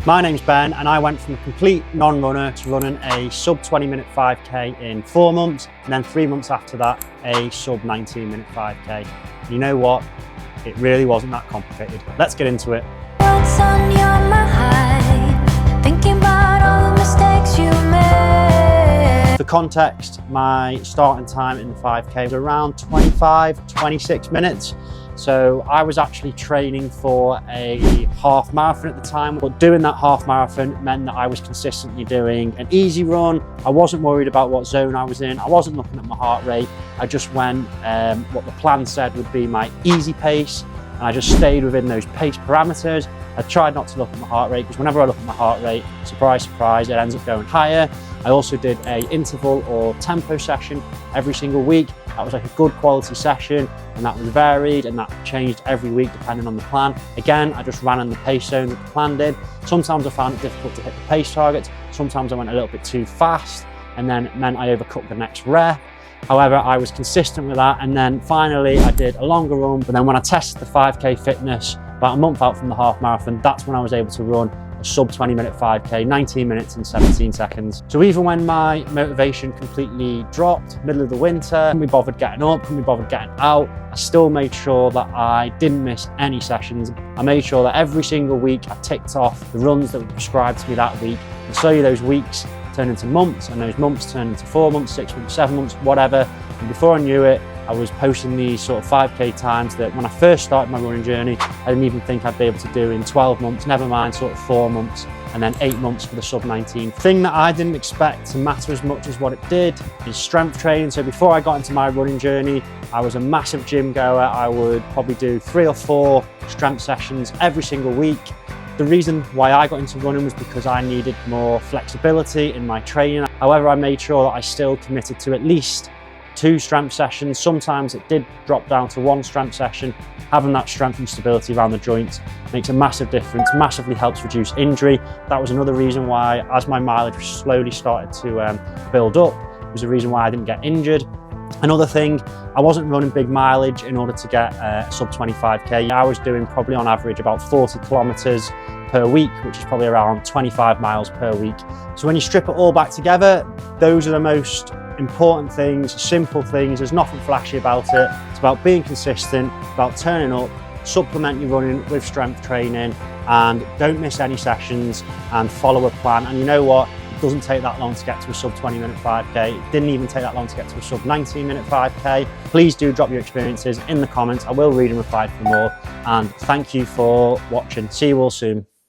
My name's Ben and I went from a complete non-runner to running a sub 20 minute 5k in 4 months, and then 3 months after that a sub 19 minute 5k. You know what? It really wasn't that complicated. Let's get into it. What's on your mind? Thinking about all the mistakes you made. For context, my starting time in the 5k was around 25-26 minutes. So I was actually training for a half marathon at the time, but doing that half marathon meant that I was consistently doing an easy run. I wasn't worried about what zone I was in. I wasn't looking at my heart rate. I just went what the plan said would be my easy pace, and I just stayed within those pace parameters. I tried not to look at my heart rate, because whenever I look at my heart rate, surprise, surprise, it ends up going higher. I also did a interval or tempo session every single week. That was like a good quality session, and that was varied, and that changed every week depending on the plan. Again, I just ran in the pace zone that the plan did. Sometimes I found it difficult to hit the pace targets. Sometimes I went a little bit too fast, and then it meant I overcooked the next rep. However, I was consistent with that, and then finally I did a longer run. But then when I tested the 5k fitness about a month out from the half marathon, that's when I was able to run a sub 20 minute 5k, 19 minutes and 17 seconds. So even when my motivation completely dropped, middle of the winter, couldn't be bothered getting up, couldn't be bothered getting out, I still made sure that I didn't miss any sessions. I made sure that every single week I ticked off the runs that were prescribed to me that week. And slowly those weeks turned into months, and those months turned into 4 months, 6 months, 7 months, whatever. And before I knew it, I was posting these sort of 5k times that when I first started my running journey, I didn't even think I'd be able to do in 12 months, never mind sort of 4 months, and then 8 months for the sub 19. The thing that I didn't expect to matter as much as what it did is strength training. So before I got into my running journey, I was a massive gym goer. I would probably do 3 or 4 strength sessions every single week. The reason why I got into running was because I needed more flexibility in my training. However, I made sure that I still committed to at least 2 strength sessions. Sometimes it did drop down to 1 strength session. Having that strength and stability around the joints makes a massive difference, massively helps reduce injury. That was another reason why, as my mileage slowly started to build up, was the reason why I didn't get injured. Another thing, I wasn't running big mileage in order to get sub 25k. I was doing probably on average about 40 kilometers per week, which is probably around 25 miles per week. So when you strip it all back together, those are the most important things, simple things. There's nothing flashy about it. It's about being consistent, about turning up, supplement your running with strength training, and don't miss any sessions, and follow a plan. And you know what? It doesn't take that long to get to a sub 20 minute 5k. It didn't even take that long to get to a sub 19 minute 5k. Please do drop your experiences in the comments. I will read and reply for more. And thank you for watching. See you all soon.